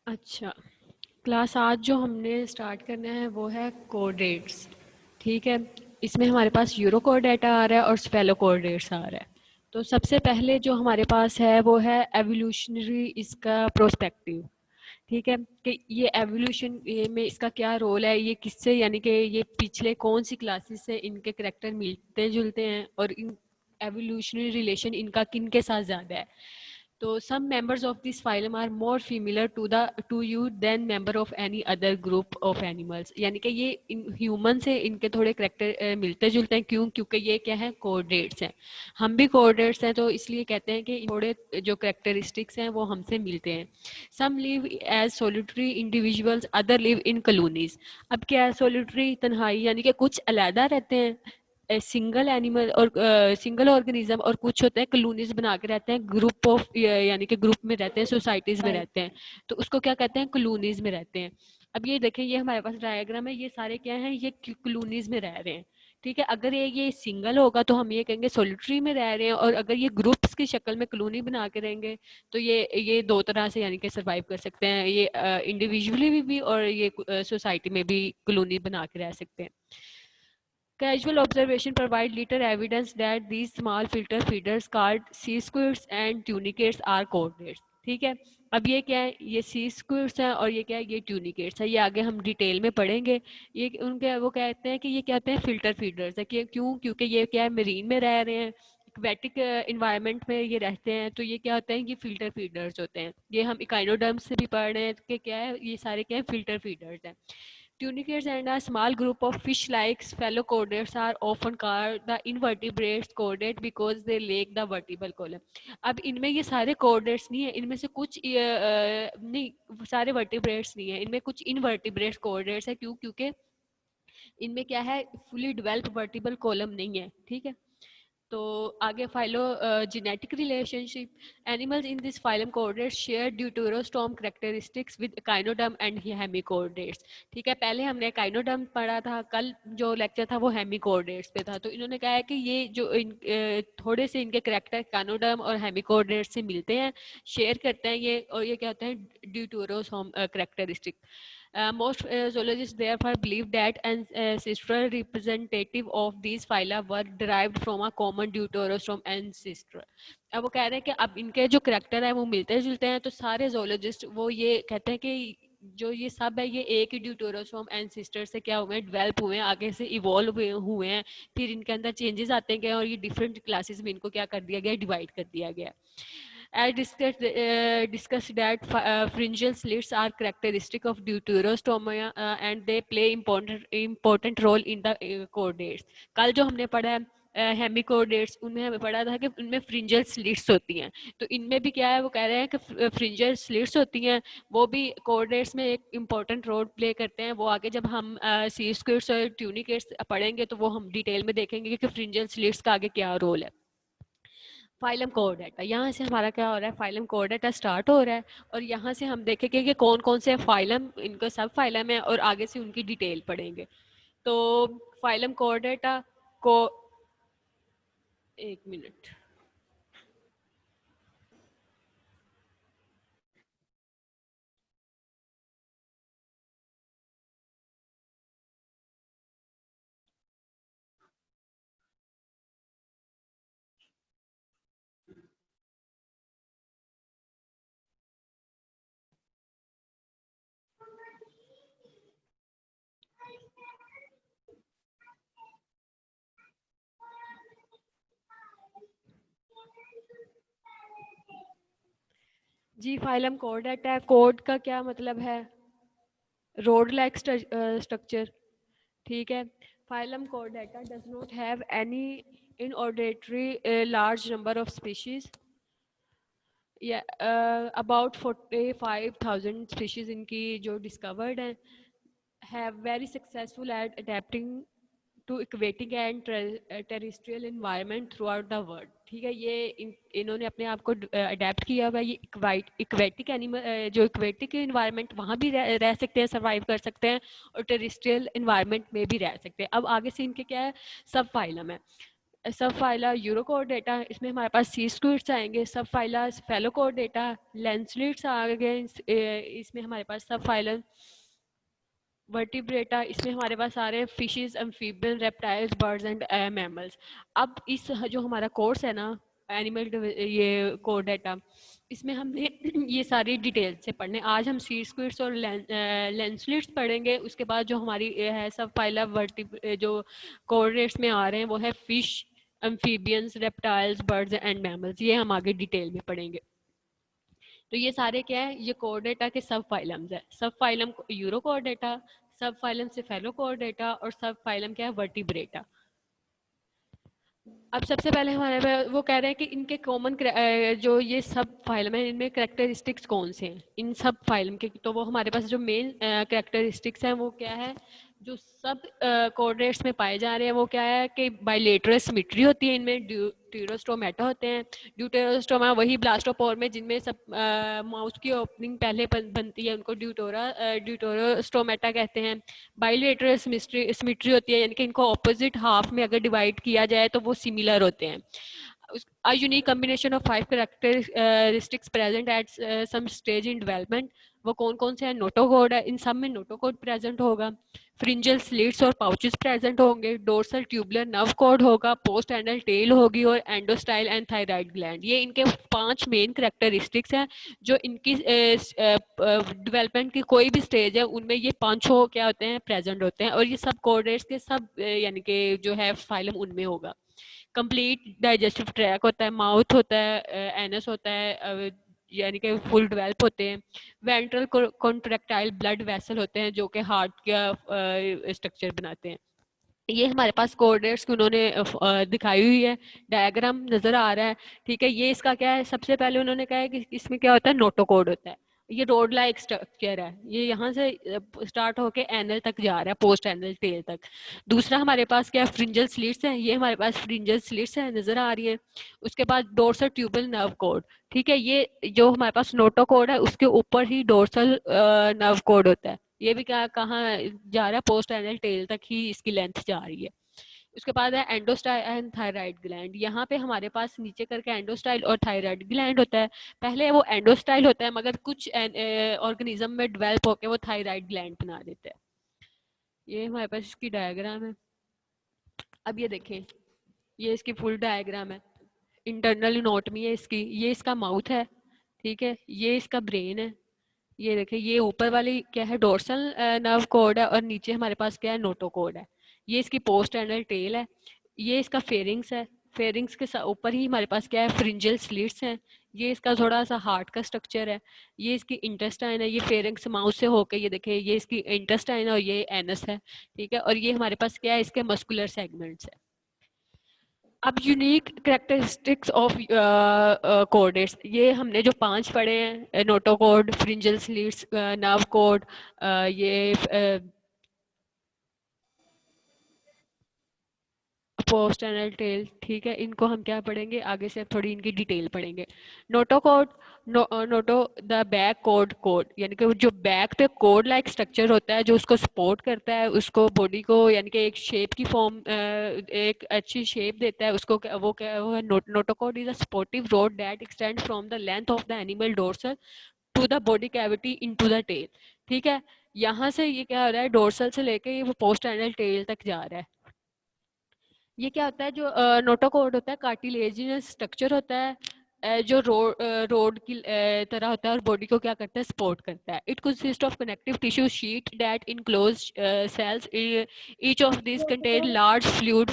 अच्छा, क्लास आज जो हमने स्टार्ट करना है वो है कोऑर्डिनेट्स। ठीक है, इसमें हमारे पास यूरो कोऑर्डिनेटा आ रहा है और स्फेलो कोऑर्डिनेट्स आ रहा है। तो सबसे पहले जो हमारे पास है वो है एवोल्यूशनरी इसका प्रोस्पेक्टिव। ठीक है, कि ये एवोल्यूशन ये में इसका क्या रोल है, ये किससे यानी कि ये पिछले कौन सी क्लासेस से इनके करेक्टर मिलते जुलते हैं और इन एवोल्यूशनरी रिलेशन इनका किन के साथ ज़्यादा है। तो some members of this phylum are more similar to you than member of any other group of animals, यानी कि ये इन ह्यूमन से इनके थोड़े करेक्टर मिलते जुलते हैं। क्यों? क्योंकि ये क्या है, कोऑर्डिनेट्स हैं। हम भी कोऑर्डिनेट्स हैं, तो इसलिए कहते हैं कि थोड़े जो करेक्टरिस्टिक्स हैं वो हमसे मिलते हैं। Some live as solitary individuals, other live in colonies. अब क्या है सोलिटरी, तन्हाई, यानी कि कुछ अलहदा रहते हैं सिंगल एनिमल और सिंगल ऑर्गेनिज्म, और कुछ होते हैं कॉलोनीज बना के रहते हैं, ग्रुप ऑफ यानी कि ग्रुप में रहते हैं, सोसाइटीज में रहते हैं। तो उसको क्या कहते हैं, कॉलोनीज में रहते हैं। अब ये देखें, ये हमारे पास डायग्राम है, ये सारे क्या हैं, ये कॉलोनीज में रह रहे हैं। ठीक है, अगर ये सिंगल होगा तो हम ये कहेंगे सोलिटरी में रह रहे हैं, और अगर ये ग्रुप्स की शक्ल में कॉलोनी बना के रहेंगे तो ये दो तरह से यानी कि सरवाइव कर सकते हैं, ये इंडिविजुअली भी और ये सोसाइटी में भी कॉलोनी बना के रह सकते हैं। Casual observation provide little evidence that these small filter feeders called sea squids and tunicates are coordinates. ठीक है, अब ये क्या है, ये सी स्क्विड्स हैं और ये क्या है, ये ट्यूनिकेट्स है। ये आगे हम डिटेल में पढ़ेंगे। ये उनके वो कहते हैं कि ये कहते हैं फिल्टर फीडर्स है। क्यों? क्योंकि ये क्या है, मरीन में रह रहे हैं, एक्वेटिक इन्वायरमेंट में ये रहते हैं, तो ये क्या होते हैं, ये फिल्टर फीडर्स होते हैं। ये हम इकाइनोडर्म्स से भी पढ़ रहे हैं कि क्या है, ये सारे क्या है, फिल्टर फीडर्स हैं। Tunicates and a small group of fish-like fellow chordates are often called the invertebrates chordate because they lack the vertebral column. अब इनमें ये सारे chordates नहीं है, इनमें से कुछ नहीं, सारे vertebrates नहीं है, इनमें कुछ invertebrates chordates है। क्यों? क्योंकि इनमें क्या है, फुली डेवलप वर्टिबल कॉलम नहीं है। ठीक है, तो आगे phylogenetic relationship, animals in this phylum chordates share deuterostome characteristics with echinoderm and hemichordates. ठीक है, पहले हमने काइनोडर्म पढ़ा था, कल जो लेक्चर था वो हेमिकोऑर्डिनेट्स पे था। तो इन्होंने कहा है कि ये जो थोड़े से इनके करेक्टर काइनोडर्म और हेमिकोऑर्डिनेट्स से मिलते हैं, शेयर करते हैं ये, और ये क्या होते हैं, deuterostome characteristic. Most zoologists therefore believe that ancestral representative of these phyla were derived from a common deuterostome ancestor. अब वो कह रहे हैं कि अब इनके जो करेक्टर है वो मिलते जुलते हैं, तो सारे जोलॉजिस्ट वो ये कहते हैं कि जो ये सब है ये एक ही ड्यूटेरोस्टोम एंसेस्टर से क्या हुए हैं, डेवलप हुए हैं, आगे से इवॉल्व हुए हैं, फिर इनके अंदर चेंजेस आते गए और ये डिफरेंट क्लासेस में इनको क्या कर दिया गया, डिवाइड कर दिया गया। I discussed that pharyngeal slits are characteristic of deuterostomia and they play important role in the chordates. कल जो हमने पढ़ा है हेमिकोडेट्स, उनमें हमें पढ़ा था कि उनमें फ्रिंजल स्लिट्स होती हैं। तो इनमें भी क्या है, वो कह रहे हैं कि फ्रिंजल स्लिट्स होती हैं, वो भी कोऑर्डिनेट्स में एक इम्पॉर्टेंट रोल प्ले करते हैं। वो आगे जब हम सी स्क्विड्स और ट्यूनिकेट्स पढ़ेंगे तो वो हम डिटेल में देखेंगे कि फ्रिंजल स्लिट्स का आगे क्या रोल है। फाइलम कोऑर्डिनेटा, यहाँ से हमारा क्या हो रहा है, फाइलम कोऑर्डिनेटा स्टार्ट हो रहा है, और यहाँ से हम देखेंगे कि कौन कौन से फाइलम, इनका सब फाइलम है, और आगे से उनकी डिटेल पढ़ेंगे। तो फाइलम कोऑर्डिनेटा को, एक मिनट, जी फाइलम कोऑर्डिनेटा, कोड का क्या मतलब है, रोड लाइक स्ट्रक्चर। ठीक है, फाइलम कोऑर्डिनेटा does not have any inordinary large number of species, या अबाउट 45,000 स्पीशीज इनकी जो डिस्कवर्ड हैं, have very successful at adapting to aquatic and terrestrial environment throughout the world. ठीक है, ये इन्होंने अपने आप को अडेप्ट किया हुआ है। ये इक्वेटिक एनिमल, जो इक्वेटिक इन्वायरमेंट वहाँ भी रह सकते हैं, सर्वाइव कर सकते हैं, और टेरिस्ट्रियल इन्वायरमेंट में भी रह सकते हैं। अब आगे से इनके क्या है, सब फाइलम है। सब फाइला यूरोकोर्डेटा, इसमें हमारे पास सी स्क्विड्स आएंगे। सब फाइला फेलोकोर्डेटा, लेंसलिड्स आ गए। इसमें हमारे पास सब फाइला वर्टिब्रेटा, इसमें हमारे पास आ रहे हैं fishes, amphibian, reptiles, birds and mammals. अब इस जो हमारा कोर्स है ना एनिमल ये कोर डेटा, इसमें हमने ये सारी डिटेल से पढ़ने। आज हम सी स्क्विड्स और लेंसलिड्स पढ़ेंगे। उसके बाद जो हमारी है सब फाइला जो कोऑर्डिनेट्स में आ रहे हैं वो है fish, amphibians, reptiles, birds and mammals. ये हम आगे डिटेल में पढ़ेंगे। तो ये सारे क्या है, ये कोऑर्डिनेटा के सब फाइलम्स है। सब फाइलम यूरो कोऑर्डिनेटा, सब फाइलम सेफेलो कोऑर्डिनेटा और सब फाइलम क्या है वर्टिब्रेटा। अब सबसे पहले हमारे वो कह रहे हैं कि इनके कॉमन जो ये सब फाइलम है इनमें करेक्टरिस्टिक्स कौन से हैं इन सब फाइलम के। तो वो हमारे पास जो मेन करेक्टरिस्टिक्स हैं वो क्या है, जो सब कोऑर्डिनेट्स में पाए जा रहे हैं वो क्या है कि बाइलेटरल सिमेट्री होती है इनमें, ड्यूटेरोस्टोमेटा होते हैं। ड्यूटेरोस्टोमा वही ब्लास्टोपोर में जिनमें सब माउथ की ओपनिंग पहले बनती है उनको ड्यूटेरोस्टोमेटा कहते हैं। बाइलेटरल सिमेट्री होती है, यानी कि इनको ऑपोजिट हाफ में अगर डिवाइड किया जाए तो वो सिमिलर होते हैं। A unique combination of 5 characteristics present at some stage in development। वो कौन कौन से हैं, नोटोकोड है, इन सब में नोटोकोड प्रेजेंट होगा। फ्रिंजल स्लिट्स और पाउचेस प्रेजेंट होंगे। डोर्सल ट्यूबुलर नर्व कोड होगा। पोस्ट एंडल टेल होगी और एंडोस्टाइल एंड थायराइड ग्लैंड। ये इनके 5 मेन करेक्टरिस्टिक्स हैं जो इनकी डेवलपमेंट की कोई भी स्टेज है उनमें ये 5 क्या होते हैं, प्रेजेंट होते हैं। और ये सब कोऑर्डिनेट्स के सब यानी कि जो है फाइलम उनमें होगा। कंप्लीट डाइजेस्टिव ट्रैक होता है, माउथ होता है, एनस होता है, यानी कि फुल डेवलप होते हैं। वेंट्रल कॉन्ट्रैक्टाइल ब्लड वेसल होते हैं जो कि हार्ट का स्ट्रक्चर बनाते हैं। ये हमारे पास कोऑर्डिनेट्स की उन्होंने दिखाई हुई है, डायग्राम नजर आ रहा है। ठीक है, ये इसका क्या है, सबसे पहले उन्होंने कहा है कि इसमें क्या होता है, नोटोकोड होता है। ये रोड लाइक स्ट्रक्चर है, ये यहाँ से स्टार्ट होके एनल तक जा रहा है, पोस्ट एनल टेल तक। दूसरा हमारे पास क्या है, फ्रिंजल स्लिट्स है। ये हमारे पास फ्रिंजल स्लिट्स है, नजर आ रही है। उसके बाद डोर्सल ट्यूबल नर्व कोड। ठीक है, ये जो हमारे पास नोटोकोड है उसके ऊपर ही डोर्सल नर्व कोड होता है। ये भी क्या कहाँ जा रहा है, पोस्ट एनल टेल तक ही इसकी लेंथ जा रही है। उसके बाद है एंडोस्टाइल एंड थायराइड ग्लैंड। यहाँ पे हमारे पास नीचे करके एंडोस्टाइल और थायराइड ग्लैंड होता है। पहले वो एंडोस्टाइल होता है मगर कुछ ऑर्गेनिज्म में डेवलप होकर वो थायराइड ग्लैंड बना देता है। ये हमारे पास इसकी डायग्राम है। अब ये देखें, ये इसकी फुल डायग्राम है। इंटरनल एनाटॉमी है इसकी। ये इसका माउथ है, ठीक है, ये इसका ब्रेन है। ये देखिए, ये ऊपर वाली क्या है, डोर्सल नर्व कोड है और नीचे हमारे पास क्या है, नोटोकोड है। ये इसकी पोस्ट एंडल टेल है। ये इसका फेरिंग्स है। फेरिंग्स के ऊपर ही हमारे पास क्या है, फ्रिंजल स्लिट्स हैं। ये इसका थोड़ा सा हार्ट का स्ट्रक्चर है। ये इसकी इंटेस्टाइन है। ये फेरिंग्स माउथ से होकर ये देखिए, ये इसकी इंटेस्टाइन है और ये एनस है। ठीक है, और ये हमारे पास क्या है, इसके मस्कुलर सेगमेंट्स है। अब यूनिक करेक्टरिस्टिक्स ऑफ कोडेट्स, ये हमने जो 5 पढ़े हैं, नोटोकोड, फ्रिंजल स्लिट्स, नर्व कोड, ये पोस्ट एनल टेल। ठीक है, इनको हम क्या पढ़ेंगे आगे से, थोड़ी इनकी डिटेल पढ़ेंगे। Notochord, Noto the back code code, यानी कि जो बैक पे कोड लाइक स्ट्रक्चर होता है जो उसको सपोर्ट करता है, उसको बॉडी को यानी कि एक शेप की फॉर्म, एक अच्छी शेप देता है उसको। वो है notochord is a supportive rod that extend from the length of the animal dorsal to the body cavity into the tail. ठीक है, यहाँ से ये क्या हो रहा है, डोर्सल से लेके ये वो पोस्ट एनल टेल तक जा रहा है। ये क्या होता है, जो नोटोकॉर्ड होता है कार्टिलेजिनस स्ट्रक्चर होता है, जो रोड की तरह होता है और बॉडी को क्या करता है, सपोर्ट करता है। It consist of connective tissue sheet that enclose cells, each of this contain large fluid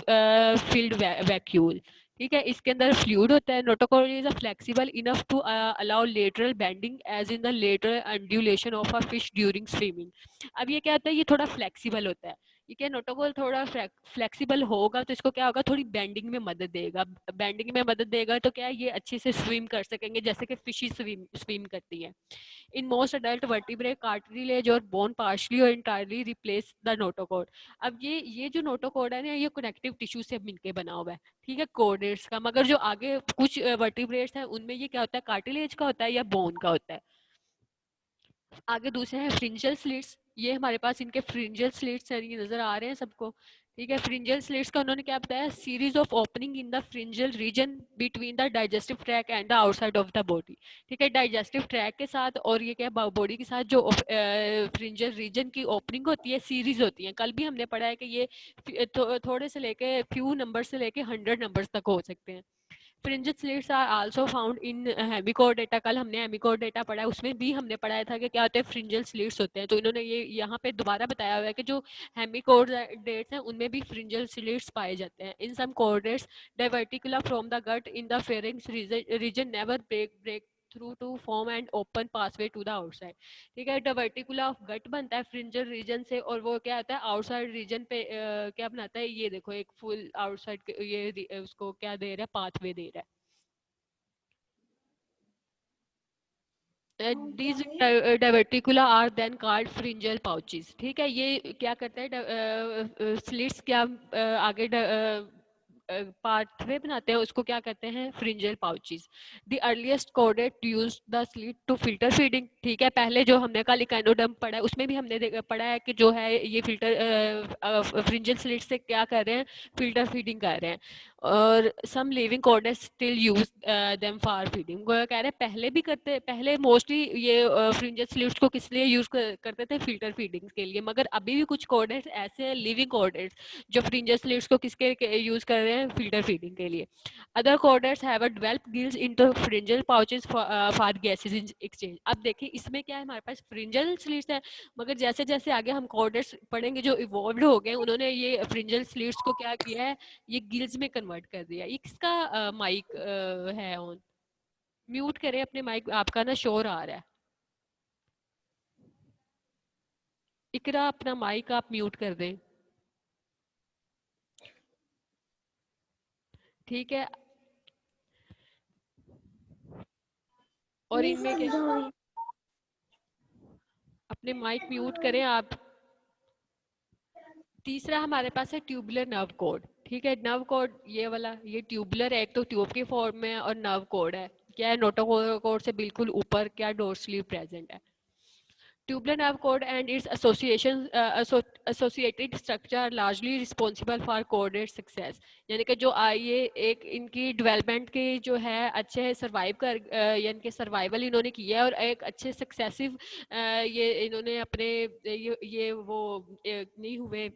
filled vacuole. ठीक है, इसके अंदर फ्लूइड होता है। Notochord is a flexible enough to allow lateral bending as in the lateral undulation of a fish during swimming. अब ये क्या होता है, ये थोड़ा फ्लेक्सिबल होता है। ये क्या, नोटोकॉल थोड़ा फ्लेक्सिबल होगा तो इसको क्या होगा, थोड़ी बेंडिंग में मदद देगा। बेंडिंग में मदद देगा तो क्या है, ये अच्छे से स्विम कर सकेंगे जैसे कि फिशी स्विम करती है। In most adult vertebrate cartilage और बोन पार्शली और इंटायरली रिप्लेस द नोटोकॉड। अब ये जो नोटोकॉड है ना, ये कनेक्टिव टिश्यू से मिलके बना हुआ है। ठीक है, कोडेट्स का, मगर जो आगे कुछ वर्टिब्रेट्स हैं उनमें ये क्या होता है, कार्टिलेज का होता है या बोन का होता है। आगे दूसरे हैं फ्रिंजल स्लिट्स। ये हमारे पास इनके फ्रिंजल स्लिट्स हैं, ये नजर आ रहे हैं सबको। ठीक है। फ्रिंजियल स्लिट्स का उन्होंने क्या बताया, series of opening in the pharyngeal region between the digestive tract and the outside of the body. ठीक है, डाइजेस्टिव ट्रैक के साथ और ये क्या बॉडी के साथ जो फ्रिंजियल रीजन की ओपनिंग होती है, सीरीज होती है। कल भी हमने पढ़ा है कि ये थोड़े से लेके फ्यू नंबर से लेके 100 नंबर्स तक हो सकते हैं। Pharyngeal slits are also found in hemichordata. कल हमने हेमिकोडेटा पढ़ा है, उसमें भी हमने पढ़ाया था कि क्या होते हैं, फ्रिंजल स्लिट्स होते हैं। तो इन्होंने ये यहाँ पे दोबारा बताया हुआ है कि जो हेमिकोडेट्स हैं उनमें भी फ्रिंजल स्लिट्स पाए जाते हैं। In some कोडेट्स diverticula from the gut in the pharynx region never break through to form an open pathway to the outside। ठीक है, diverticula ऑफ गट बनता है फ्रिंजल रीजन से, और वो क्या होता है आउटसाइड रीजन पे क्या बनाता है, ये देखो एक फुल आउटसाइड ये उसको क्या दे रहा है, पाथवे दे रहा है। These diverticula are then called pharyngeal pouches। ठीक है, ये क्या करता है, स्लिट्स क्या आगे पाथवे बनाते हैं, उसको क्या कहते हैं, फ्रिंजियल पाउचेस। द अर्लीस्ट कोडेट use the slit to filter feeding. ठीक है, पहले जो हमने कल इकाइनोडर्म पढ़ा है उसमें भी हमने पढ़ा है कि जो है ये फिल्टर फ्रिंजियल स्लिट से क्या कर रहे हैं, फिल्टर फीडिंग कर रहे हैं। और some living chordates still use them for feeding. वो कह रहे हैं पहले भी करते, पहले मोस्टली ये फ्रिंजियल स्लिट्स को किस लिए यूज करते थे, फिल्टर फीडिंग के लिए। मगर अभी भी कुछ कोडेट्स ऐसे हैं, लिविंग कोडेट्स, जो फ्रिंजियल स्लिट्स को किसके यूज कर रहे हैं, फिल्टर फीडिंग के लिए। Other chordates have developed gills into pharyngeal pouches for gases exchange. अब देखिए इसमें क्या है, हमारे पास फ्रिंजियल स्लिट्स है, मगर जैसे जैसे आगे हम कोडेट्स पढ़ेंगे जो इवॉल्व हो गए, उन्होंने ये फ्रिंजियल स्लिट्स को क्या किया है, ये गिल्स में कन्वर्ट कर दिया। ये किसका माइक है ऑन? म्यूट करें अपने माइक, आपका ना शोर आ रहा है। इकरा अपना माइक आप म्यूट कर दें। ठीक है, और इनमें क्या, अपने माइक म्यूट करें आप। तीसरा हमारे पास है ट्यूबुलर नर्व कोड। ठीक है, नर्व कोड ये वाला, ये ट्यूबुलर है, एक तो ट्यूब के फॉर्म में है, और नर्व कोड है क्या है, नोटोकोड से बिल्कुल ऊपर क्या डोर्सली प्रेजेंट है। Tubular nerve cord and its associated structure are largely responsible for coded success। यानी कि जो ये एक इनकी डेवलपमेंट की जो है अच्छे सर्वाइव कर यानी कि सर्वाइवल इन्होंने किया है, और एक अच्छे सक्सेसिव ये इन्होंने अपने ये वो नहीं हुए,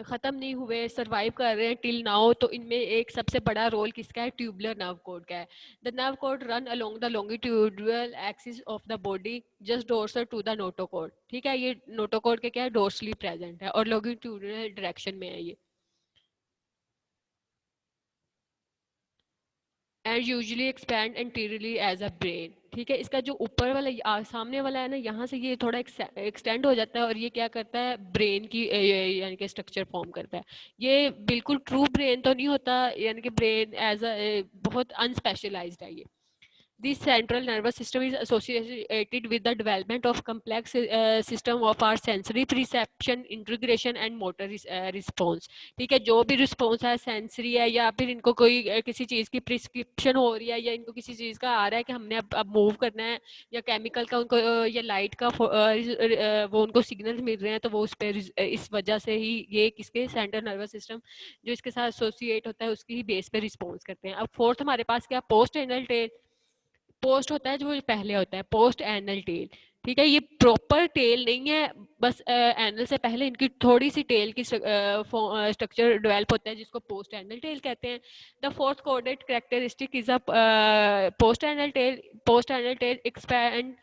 खत्म नहीं हुए, सरवाइव कर रहे हैं टिल नाउ। तो इनमें एक सबसे बड़ा रोल किसका है, ट्यूबुलर नर्व कोड का है। The nerve cord run along the longitudinal axis of the body just dorsal to the notochord. ठीक है, ये नोटोकोड के क्या है, डोर्सली प्रेजेंट है और लॉन्गिट्यूडल डायरेक्शन में है ये। And usually expand anteriorly as a brain. ठीक है, इसका जो ऊपर वाला सामने वाला है ना, यहाँ से ये थोड़ा एक्सटेंड हो जाता है, और ये क्या करता है, ब्रेन की यानी कि स्ट्रक्चर फॉर्म करता है। ये बिल्कुल ट्रू ब्रेन तो नहीं होता, यानी कि ब्रेन एज अ बहुत अनस्पेशलाइज्ड है ये। This central nervous system is associated with the development of complex system of our sensory perception, integration and motor response। ठीक है, जो भी रिस्पॉन्स है सेंसरी है, या फिर इनको कोई किसी चीज़ की प्रिस्क्रिप्शन हो रही है, या इनको किसी चीज़ का आ रहा है कि हमने अब मूव करना है, या केमिकल का उनको या लाइट का वो उनको सिग्नल मिल रहे हैं, तो वो उस पर इस वजह से ही ये किसके सेंट्रल नर्वस सिस्टम जो इसके साथ एसोसिएट होता है उसकी ही बेस पे रिस्पॉन्स करते हैं। अब फोर्थ हमारे पास क्या, पोस्ट एनल टेल। पोस्ट होता है जो पहले होता है, पोस्ट एनल टेल। ठीक है, ये प्रॉपर टेल नहीं है, बस एनल से पहले इनकी थोड़ी सी टेल की स्ट्रक्चर डेवलप होता है, जिसको पोस्ट एनल टेल कहते हैं। The fourth coded characteristic is a post anal tail. Post anal tail expand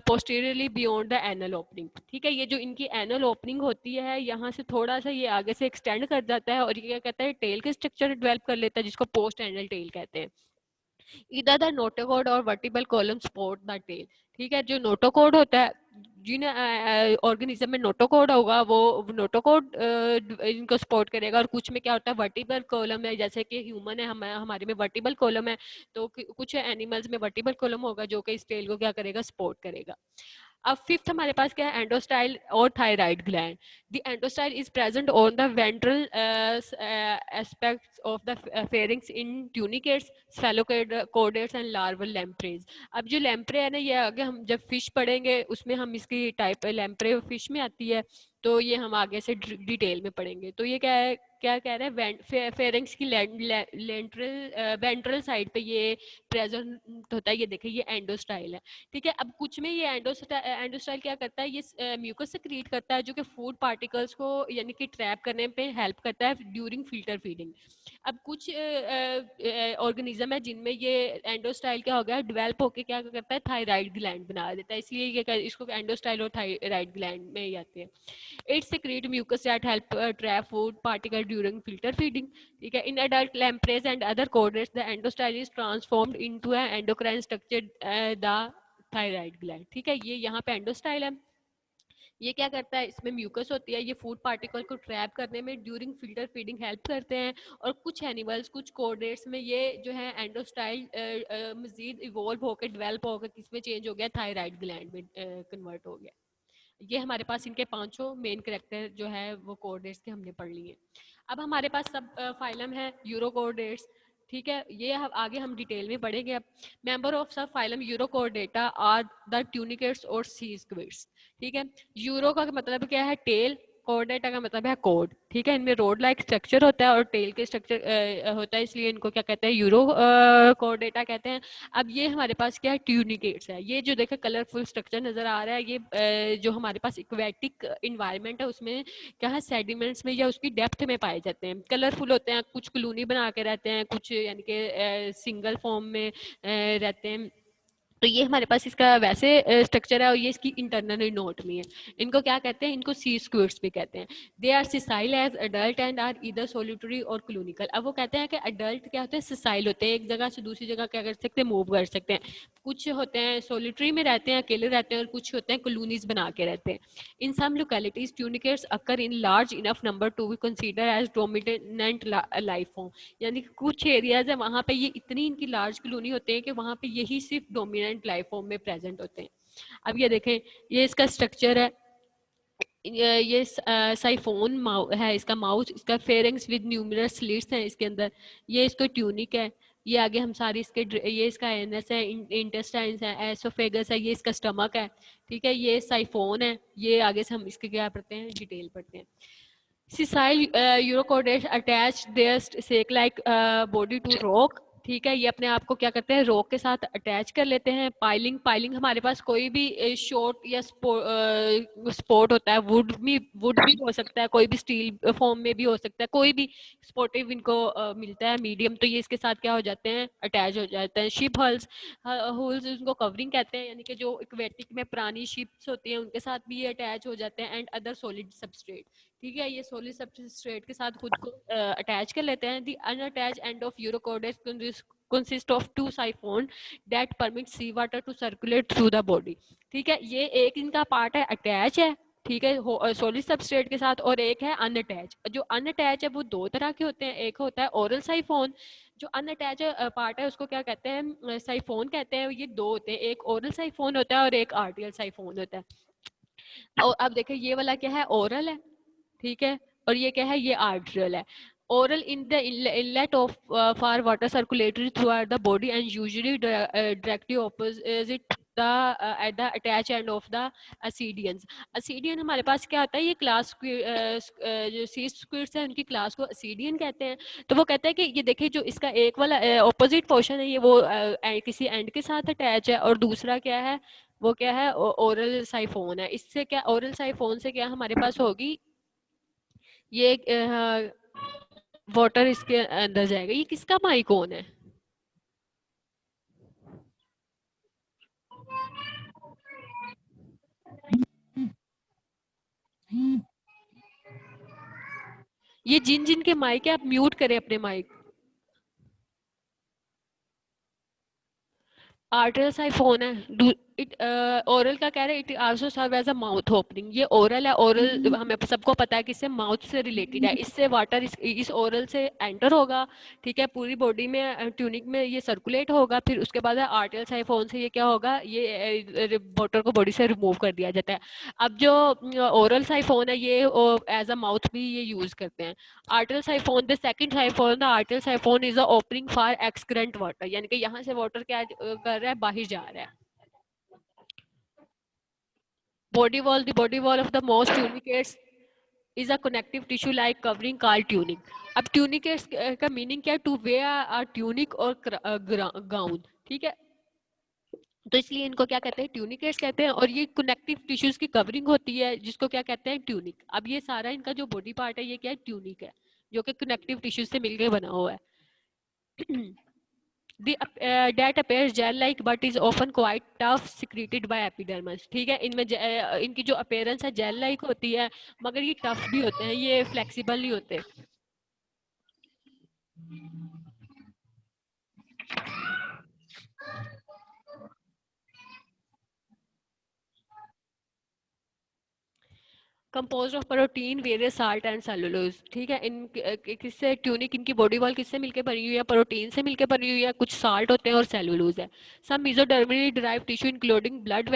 posteriorly beyond the anal opening. ठीक है, ये जो इनकी एनल ओपनिंग होती है, यहाँ से थोड़ा सा ये आगे से एक्सटेंड कर जाता है, और ये क्या कहता है, टेल के स्ट्रक्चर डेवलप कर लेता है, जिसको पोस्ट एनल टेल कहते हैं। इधर द नोटोकॉर्ड और vertebral column support the tail. ठीक है, जो नोटोकॉर्ड होता है, जिन ऑर्गेनिज्म में नोटोकॉर्ड होगा वो नोटोकॉर्ड इनको सपोर्ट करेगा, और कुछ में क्या होता है, वर्टिबल कॉलम है, जैसे कि ह्यूमन है, हमारे में वर्टिबल कॉलम है, तो कुछ एनिमल्स में वर्टिबल कॉलम होगा जो कि इस टेल को क्या करेगा, सपोर्ट करेगा। अब फिफ्थ हमारे पास क्या है, एंडोस्टाइल और thyroid gland. The endostyle is present on the ventral aspects of the pharynx in tunicates, cephalochordates and larval lampreys. अब जो लैम्प्रे है ना, ये आगे हम जब फिश पढ़ेंगे उसमें हम इसकी टाइप लैम्प्रे फिश में आती है। तो ये हम आगे से डिटेल में पढ़ेंगे। तो ये क्या है, क्या कह रहे हैं, फेरिंग्स की वेंट्रल साइड पे ये प्रेजेंट होता है। ये देखिए ये एंडोस्टाइल है, ठीक है। अब कुछ में ये एंडोस्टाइल क्या करता है, ये म्यूकस सेक्रीट करता है जो कि फूड पार्टिकल्स को यानी कि ट्रैप करने पे हेल्प करता है ड्यूरिंग फिल्टर फीडिंग। अब कुछ ऑर्गेनिज्म है जिनमें ये एंडोस्टाइल क्या हो गया, डेवलप होकर क्या करता है, थायराइड ग्लैंड बना देता है, इसलिए ये इसको एंडोस्टाइल और थायराइड ग्लैंड में ही आते हैं। It secrete mucus that help trap food particle during filter feeding. ठीक है। In adult lampreys and other chordates, the endostyle is transformed into an endocrine structure, the thyroid gland. ठीक है, ये यहाँ पे एंडोस्टाइल है। ये क्या करता है, इसमें म्यूकस होती है, ये फूड पार्टिकल को ट्रैप करने में ड्यूरिंग फिल्टर फीडिंग हेल्प करते हैं। और कुछ एनिमल्स, कुछ कोर्डेट्स में ये जो है एंडोस्टाइल मजीद इवॉल्व होकर डेवलप होकर किसमें चेंज हो गया, थायराइड ग्लैंड में कन्वर्ट हो गया। ये हमारे पास इनके पांचों मेन कैरेक्टर जो है वो कोऑर्डिनेट्स के हमने पढ़ लिए। अब हमारे पास सब फाइलम है यूरोकोऑर्डिनेट्स, ठीक है। ये आगे हम डिटेल में पढ़ेंगे। अब मेंबर ऑफ सब फाइलम यूरोकोऑर्डेटा आर द ट्यूनिकेट्स और सी स्क्विड्स, ठीक है। यूरो का मतलब क्या है, टेल, कोऑर्डेटा का मतलब है कोड, ठीक है। इनमें रोड लाइक स्ट्रक्चर होता है और टेल के स्ट्रक्चर होता है, इसलिए इनको क्या कहते हैं, यूरो कोऑर्डेटा कहते हैं। अब ये हमारे पास क्या है, ट्यूनिकेट्स है। ये जो देखे कलरफुल स्ट्रक्चर नजर आ रहा है, ये जो हमारे पास इक्वेटिक इन्वायरमेंट है उसमें क्या है, सेडिमेंट्स में या उसकी डेप्थ में पाए जाते हैं, कलरफुल होते हैं। कुछ कॉलोनी बना के रहते हैं, कुछ यानी कि सिंगल फॉर्म में रहते हैं। तो ये हमारे पास इसका वैसे स्ट्रक्चर है और ये इसकी इंटरनल नोट में है। इनको क्या कहते हैं, इनको सी स्क्विड्स भी कहते हैं। They are sessile as adult and are इधर सोलिटरी और क्लोनिकल। अब वो कहते हैं कि अडल्ट क्या होते हैं, सिसाइल होते हैं, एक जगह से दूसरी जगह क्या कर सकते हैं, मूव कर सकते हैं। कुछ होते हैं सोलिटरी में रहते हैं, अकेले रहते हैं, और कुछ होते हैं कॉलोनीज बना के रहते हैं। In some localities tunicates occur in large enough number to be consider as dominant life form. यानी कि कुछ एरियाज है वहां पे ये इतनी इनकी लार्ज कॉलोनी होते हैं कि वहां पे यही सिर्फ डोमिनेंट लाइफ फॉर्म में प्रेजेंट होते हैं। अब ये देखें, ये इसका स्ट्रक्चर है। ये साइफोन है इसका माउथ, इसका फेरिंग्स विद न्यूमरस स्लिट्स हैं इसके अंदर। ये इसको ट्यूनिक है। ये आगे हम सारी इसके ये इसका एनस है, इंटेस्टाइन्स है, एसोफेगस है, ये इसका स्टमक है, ठीक है। ये साइफोन है। ये आगे से हम इसके क्या पढ़ते हैं, डिटेल पढ़ते हैं। Sessile urochordates attach their sac like body to rock, ठीक है। ये अपने आप को क्या करते हैं, रॉक के साथ अटैच कर लेते हैं। पाइलिंग, पाइलिंग हमारे पास कोई भी शॉर्ट या स्पोर्ट होता है, वुड भी हो सकता है, कोई भी स्टील फॉर्म में भी हो सकता है, कोई भी स्पोर्टिव इनको मिलता है मीडियम, तो ये इसके साथ क्या हो जाते हैं, अटैच हो जाते हैं। शिप हल्स, होल्स उनको कवरिंग कहते हैं, यानी कि जो एक्वेटिक में पुरानी शिप्स होती हैं उनके साथ भी ये अटैच हो जाते हैं। एंड अदर सॉलिड सबस्ट्रेट, ठीक है। ये सॉलिड सबस्ट्रेट के साथ खुद को अटैच कर लेते हैं। The unattached end of urochordates consist of two siphon that permit sea water to circulate through the body, ठीक है। ये एक इनका पार्ट है अटैच है, ठीक है, सॉलिड सबस्ट्रेट के साथ, और एक है अनअटैच। जो अनअटैच है वो दो तरह के होते हैं, एक होता है ओरल साइफोन। जो अनअटैच पार्ट है उसको क्या कहते हैं, साइफोन कहते हैं। ये दो होते हैं, एक ओरल साइफोन होता है और एक आर्टियल साइफोन होता है। और अब देखिए ये वाला क्या है, ओरल है, ठीक है। और ये क्या है, ये आर्ट्रियल है। oral in the inlet of for water circulatory throughout the body and usually directly opposite the at the attached end of the ascidians. ascidian हमारे पास क्या होता है, ये क्लास जो सी स्क्विड्स है उनकी क्लास को ascidian कहते हैं। तो वो कहते हैं कि ये देखिए जो इसका एक वाला ऑपोजिट पोर्शन है ये वो किसी एंड के साथ अटैच है, और दूसरा क्या है, वो क्या है, ओरल साइफोन है। इससे क्या, ओरल साइफोन से क्या हमारे पास होगी, ये वाटर इसके अंदर जाएगा। ये किसका माइकोन है, ये जिन जिन के माइक है आप म्यूट करें अपने माइक। आर्टरल साइफोन है। इट ओरल का कह रहे हैं, it also serve as a mouth opening. ये ओरल है, ओरल हमें सबको पता है कि इससे माउथ से रिलेटेड है। इससे वाटर इस ओरल से एंटर होगा, ठीक है, पूरी बॉडी में ट्यूनिक में ये सर्कुलेट होगा। फिर उसके बाद आर्टरल साइफोन से ये क्या होगा, ये वाटर को बॉडी से रिमूव कर दिया जाता है। अब जो ओरल साइफोन है ये एज अ माउथ भी ये यूज करते हैं। Atrial siphon, the second siphon, the atrial siphon is the opening for excurrent water, यानी कि यहाँ से वाटर क्या कर रहा है, बाहर जा रहा है। Body wall, the body wall of the most tunicates, is a connective tissue like covering called tunic. अब ट्यूनिक का मीनिंग क्या है? टू वेयर अ ट्यूनिक और गाउन, ठीक है। तो इसलिए इनको क्या कहते हैं? ट्यूनिकेट्स कहते हैं। और ये कनेक्टिव टिश्यूज की कवरिंग होती है जिसको क्या कहते हैं? ट्यूनिक। अब ये सारा इनका जो बॉडी पार्ट है ये क्या है? ट्यूनिक है, जो कि कनेक्टिव टिश्यूज से मिलकर बना हुआ है। that appears gel like but is often quite tough secreted by epidermis, ठीक है। इनमें इनकी जो अपीयरेंस है जेल लाइक होती है, मगर ये टफ भी होते हैं, ये फ्लेक्सिबल नहीं होते। Compose of protein various salt and cellulose, ठीक है। इन किससे ट्यूनिक, इनकी बॉडी वॉल किससे मिलकर बनी हुई है? प्रोटीन से मिलकर बनी हुई है, कुछ साल्ट होते हैं और सेलुलोज है। Some mesodermally derive tissue including blood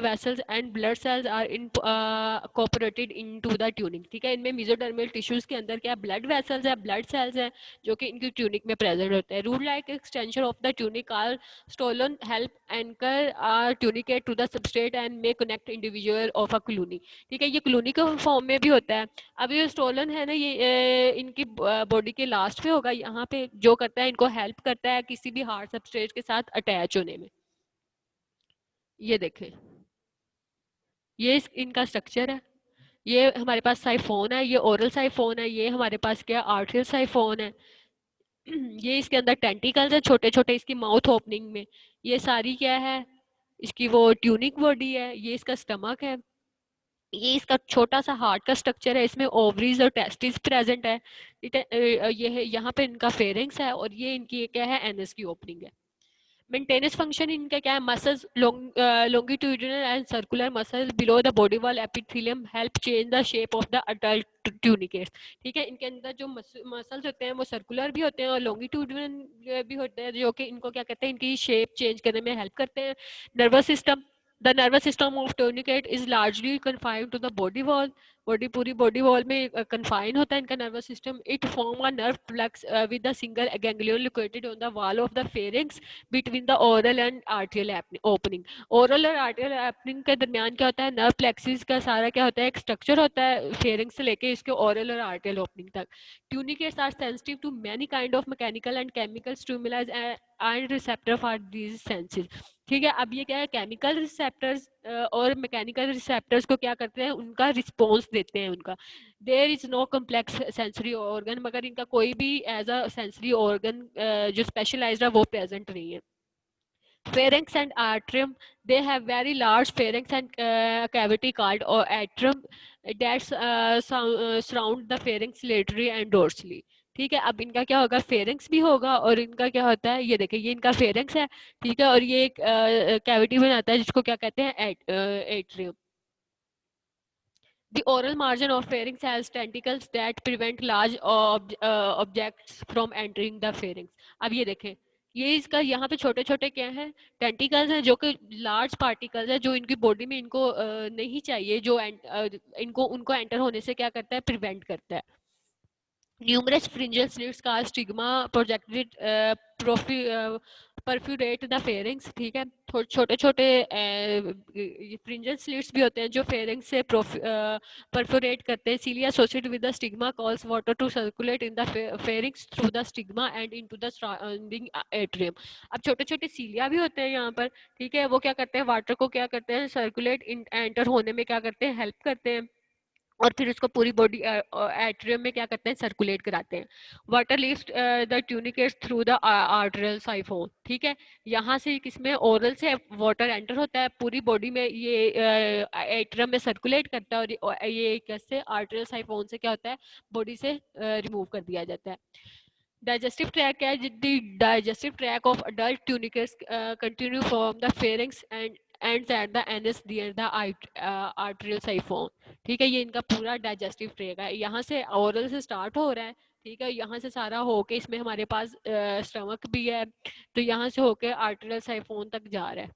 vessels and blood cells are incorporated into the tunic, ठीक है। इनमें मेसोडर्मल टिश्यूज के अंदर क्या ब्लड वेसल्स है, ब्लड सेल्स है, जो कि इनकी ट्यूनिक में प्रेजेंट होते हैं। Root like extension of the tunic or stolon help anchor tunicate to the substrate and may connect individual of a colony, ठीक है। ये कॉलोनी के फॉर्म में भी होता है। अब ये स्टोलन है ना, ये इनकी बॉडी के लास्ट पे होगा, यहाँ पे जो करता है इनको हेल्प करता है किसी भी हार्ड सबस्ट्रेट के साथ अटैच होने में। ये देखें, ये इनका स्ट्रक्चर है। ये हमारे पास साइफोन है, ये ओरल साइफोन है, ये हमारे पास क्या आर्टियल साइफोन है। ये इसके अंदर टेंटिकल्स है छोटे छोटे इसकी माउथ ओपनिंग में। ये सारी क्या है? इसकी वो ट्यूनिक बॉडी है। ये इसका स्टमक है। ये इसका छोटा सा हार्ट का स्ट्रक्चर है, इसमें ओवरीज और टेस्टिस प्रेजेंट है। ये है यहाँ पे इनका फेरिंग्स है, और ये इनकी क्या है? एनएस की ओपनिंग है। मेंटेनेंस फंक्शन इनका क्या है? Muscles longitudinal and circular muscles below the body wall epithelium help change the shape of the adult tunicates, ठीक है। इनके अंदर जो मसल्स होते हैं वो सर्कुलर भी होते हैं और लॉन्गिट्यूडिनल भी होते हैं, जो कि इनको क्या कहते हैं? इनकी शेप चेंज करने में हेल्प करते हैं। Nervous system, the nervous system of tunicate is largely confined to the body wall. पूरी बॉडी वॉल में कन्फाइन होता है इनका nervous system. It form a nerve plexus with the single ganglion located on the wall of the pharynx between the oral and atrial opening. Oral और atrial opening के दरमियान क्या होता है? नर्व प्लेक्सिस का सारा क्या होता है? एक स्ट्रक्चर होता है फेरिंग से लेके इसके ओरल और आर्टियल ओपनिंग तक। Tunicates are sensitive to many kind of mechanical and chemical stimulize and receptor for these senses, ठीक है। अब ये क्या है? केमिकल रिसेप्टर्स और मैकेनिकल रिसेप्टर्स को क्या करते हैं? उनका रिस्पॉन्स देते हैं उनका। There is no complex sensory organ, मगर इनका कोई भी एज अ सेंसरी ऑर्गन जो स्पेशलाइज्ड है वो प्रेजेंट नहीं है। Pharynx and atrium, they have very large pharynx and cavity called or atrium that surround the pharynx laterally and dorsally, ठीक है। अब इनका क्या होगा? फेरिंग्स भी होगा, और इनका क्या होता है? ये देखिए, ये इनका फेरिंग्स है, ठीक है। और ये एक कैविटी बनाता है जिसको क्या कहते हैं? Atrium. The oral margin of pharynx has tentacles that prevent large objects from entering the pharynx. अब ये देखें, ये इसका यहाँ पे छोटे छोटे क्या हैं? टेंटिकल्स हैं, जो कि लार्ज पार्टिकल्स है, जो इनकी बॉडी में इनको नहीं चाहिए, जो इनको उनको एंटर होने से क्या करता है? प्रिवेंट करता है। Numerous fringal slits का stigma projected perforate the pharynx, ठीक है। छोटे छोटे फ्रिंजल स्लिट्स भी होते हैं जो फेरिंग्स से परफोरेट करते हैं। सीलिया associated with the stigma calls water to circulate in the pharynx through the stigma and into the surrounding atrium। अब छोटे छोटे सीलिया भी होते हैं यहाँ पर, ठीक है। वो क्या करते हैं? वाटर को क्या करते हैं? सर्कुलेट एंटर होने में क्या करते हैं? हेल्प करते हैं, और फिर उसको पूरी बॉडी एट्रियम में क्या करते हैं? सर्कुलेट कराते हैं। Water leaves the tunicates through the arterial siphon, ठीक है। यहाँ से किसमें? ओरल से वाटर एंटर होता है पूरी बॉडी में, ये एट्रियम में सर्कुलेट करता है, और ये कैसे? आर्टरियल साइफोन से क्या होता है? बॉडी से रिमूव कर दिया जाता है। Digestive tract है, the digestive tract of adult tunicus continue from the pharynx and ends at the anus near the arterial siphon, ठीक है। ये इनका पूरा डाइजेस्टिव ट्रैक है, यहाँ से ओरल से स्टार्ट हो रहा है, ठीक है। यहाँ से सारा होके इसमें हमारे पास स्टमक भी है, तो यहाँ से होके आर्टेरियल साइफोन तक जा रहा है।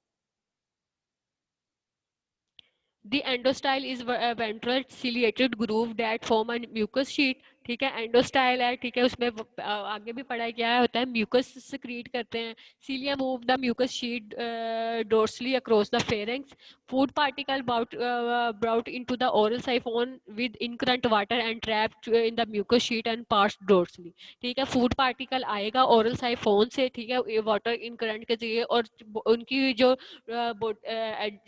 The endostyle is a ventral ciliated groove that form a mucus sheet, ठीक है, एंडोस्टाइल है, ठीक है, उसमें आगे भी पढ़ा है क्या होता है, म्यूकस सिक्रीट करते हैं, cilia move the mucus sheet dorsally across the pharynx, food particle brought into the oral siphon with incurrent water and trapped in the mucous sheet and passed dorsally। ठीक है, फूड पार्टिकल आएगा oral siphon से, ठीक है, water incurrent के जरिए, और उनकी जो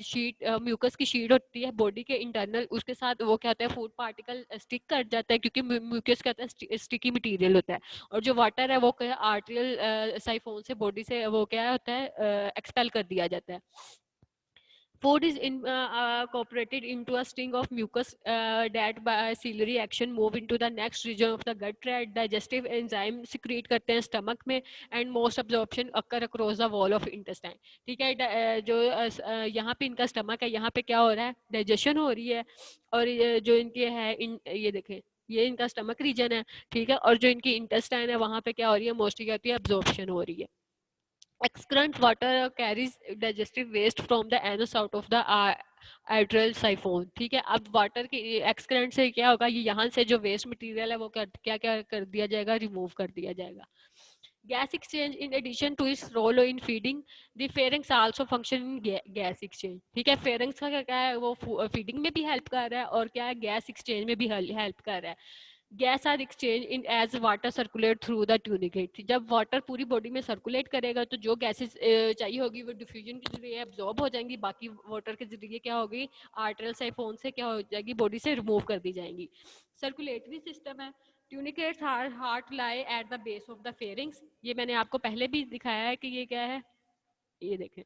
शीट म्यूकस की शीट होती है बॉडी के इंटरनल, उसके साथ वो क्या होता है, फूड पार्टिकल स्टिक कर जाता है, क्योंकि म्यूकस कहता है स्टिकी मटेरियल होता है, और जो वाटर है वो क्या आर्टियल साइफोन से बॉडी से वो क्या होता है एक्सपेल कर दिया जाता है। Food is incorporated into a string of mucus that by ciliary action move into the next region of the gut tract. Digestive enzyme secrete करते हैं stomach में, and most absorption occur across the wall of intestine। ठीक है, जो यहाँ पे इनका stomach है, यहाँ पे क्या हो रहा है, digestion हो रही है, और जो इनके है ये देखें, ये इनका स्टमक रीजन है, ठीक है, और जो इनकी इंटेस्टाइन है वहां पे क्या हो रही है, मोस्टली क्या होती है, एब्जॉर्प्शन हो रही है। Excrement water carries digestive waste from the anus out of the arterial siphon। ठीक है, अब वाटर के एक्सक्रेंट से क्या होगा, ये यहाँ से जो वेस्ट मटेरियल है वो क्या क्या कर दिया जाएगा, रिमूव कर दिया जाएगा। Gas exchange in addition to its role in feeding, the pharynx also function in gas exchange। ठीक है, pharynx का क्या है, वो फीडिंग में भी हेल्प कर रहा है, और क्या है, गैस एक्सचेंज में भी हेल्प कर रहा है। Gas are exchange in as water circulate through the tunicate. जब वाटर पूरी बॉडी में सर्कुलेट करेगा तो जो गैसेस चाहिए होगी वो डिफ्यूजन के जरिए एब्जॉर्ब हो जाएंगी, बाकी वाटर के जरिए क्या होगी, आर्टरल साइफोन से क्या हो जाएगी, बॉडी से रिमूव कर दी जाएंगी। सर्कुलेटरी सिस्टम है। Tunicates heart lie at the base of the pharynx. ये मैंने आपको पहले भी दिखाया है कि ये क्या है, ये देखें,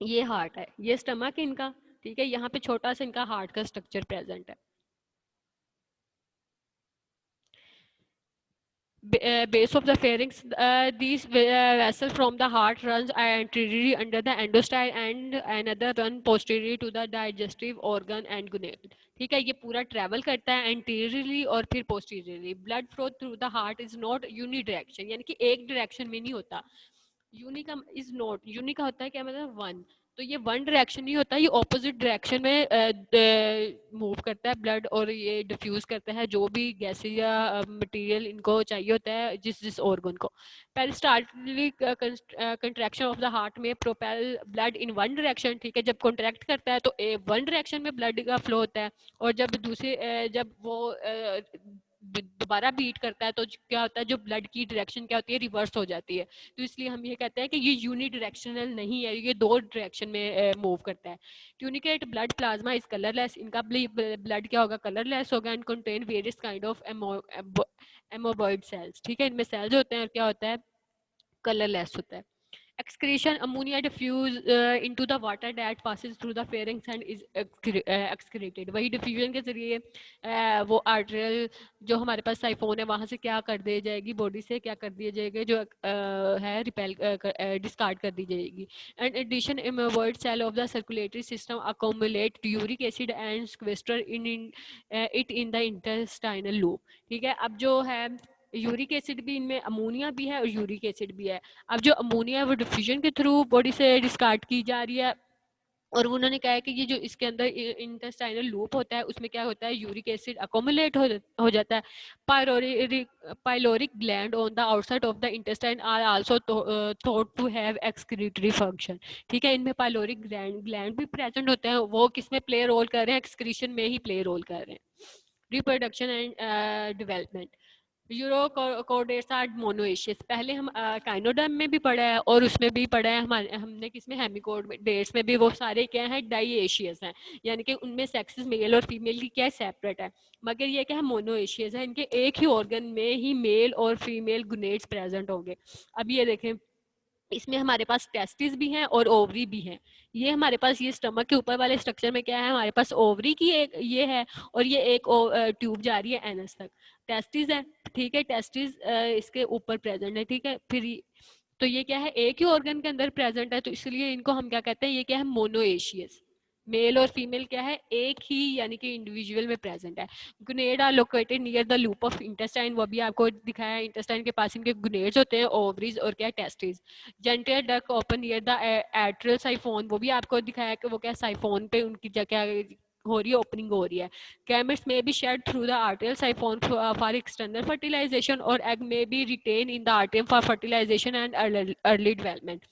ये हार्ट है, ये स्टमक है इनका, ठीक है, यहाँ पे छोटा सा इनका हार्ट का स्ट्रक्चर प्रेजेंट है। Base of the pharynx. These vessel from the heart runs anteriorly under the endostyle and another run posteriorly to the digestive organ and gonad। ठीक है, ये पूरा ट्रेवल करता है एंटीरियरली और फिर posteriorly. Blood flow through the heart is not unidirectional, यानी कि एक डायरेक्शन में नहीं होता। यूनि का इज नॉट, यूनि का होता है क्या मतलब वन, तो ये वन डायरेक्शन नहीं होता, ये ऑपोजिट डायरेक्शन में मूव करता है ब्लड, और ये डिफ्यूज करता है जो भी गैसेज या मटेरियल इनको चाहिए होता है जिस जिस ऑर्गन को। Peristaltic contraction of the heart में propel blood in one direction. ठीक है, जब कॉन्ट्रैक्ट करता है तो वन डायरेक्शन में ब्लड का फ्लो होता है, और जब दूसरे जब वो दोबारा बीट करता है तो क्या होता है, जो ब्लड की डायरेक्शन क्या होती है, रिवर्स हो जाती है। तो इसलिए हम ये कहते हैं कि ये यूनि डायरेक्शनल नहीं है, ये दो डायरेक्शन में मूव करता है। Tunicate blood plasma is colourless. इनका ब्लड क्या होगा, कलरलेस होगा, and contain various kind of amoeboid cells. ठीक है, इनमें सेल्स होते हैं और क्या होता है, कलरलेस होता है। Excretion ammonia diffuse into the water that passes through the pharynx and is excreted। वही डिफ्यूजन के जरिए वो आर्टरियल जो हमारे पास साइफोन है वहां से क्या कर दी जाएगी, बॉडी से क्या कर दिया जाएगा, जो है रिपेल डिस्कार्ड कर दी जाएगी। And addition amoeboid cell of the circulatory system accumulate uric acid and sequester in it in the intestinal loop. ठीक है, अब जो है यूरिक एसिड भी, इनमें अमोनिया भी है और यूरिक एसिड भी है। अब जो अमोनिया है वो डिफ्यूजन के थ्रू बॉडी से डिस्कार्ड की जा रही है, और उन्होंने कहा है कि ये जो इसके अंदर इंटेस्टाइनल लूप होता है उसमें क्या होता है, यूरिक एसिड अकोमुलेट हो जाता है। Pyloric gland on the outside of the intestine are also thought to have excretory function. ठीक है, इनमें पाइलोरिक ग्लैंड भी प्रेजेंट होते हैं, वो किसमें प्ले रोल कर रहे हैं, एक्सक्रीशन में ही प्ले रोल कर रहे हैं। Reproduction and development. Urochordates are monoecious. पहले हम काइनोडर्म में भी पढ़ा है और उसमें भी पढ़ा है, हमने किसमें, हेमिकोडेट्स में भी, वो सारे क्या हैं, डाइएशियस हैं, यानी कि उनमें सेक्सेस मेल और फीमेल की क्या है, सेपरेट है। मगर ये क्या है, मोनोएशियस है, इनके एक ही ऑर्गन में ही मेल और फीमेल गुनेट्स प्रेजेंट होंगे। अब ये देखें, इसमें हमारे पास टेस्टिस भी हैं और ओवरी भी हैं। ये हमारे पास ये स्टमक के ऊपर वाले स्ट्रक्चर में क्या है, हमारे पास ओवरी की एक ये है, और ये एक ट्यूब जा रही है एनस तक, टेस्टिस है। ठीक है, टेस्टिस इसके ऊपर प्रेजेंट है। ठीक है, फिर तो ये क्या है, एक ही ऑर्गन के अंदर प्रेजेंट है, तो इसलिए इनको हम क्या कहते हैं, ये क्या है, मोनोएशियस। मेल और फीमेल क्या है, एक ही यानी कि इंडिविजुअल में प्रेजेंट है। Gonad are located near the loop of intestine, वो भी आपको दिखाया है, इंटेस्टाइन के पास इनके गुनेड्स होते हैं, ओवरीज और क्या, testis. Genital duct open near the atrial siphon, वो भी आपको दिखाया कि वो क्या, साइफोन पे उनकी जगह हो रही है, ओपनिंग हो रही है. Gametes may be shed through the arterial siphon for external fertilization, or egg may be retained in the arterium for fertilization and early development.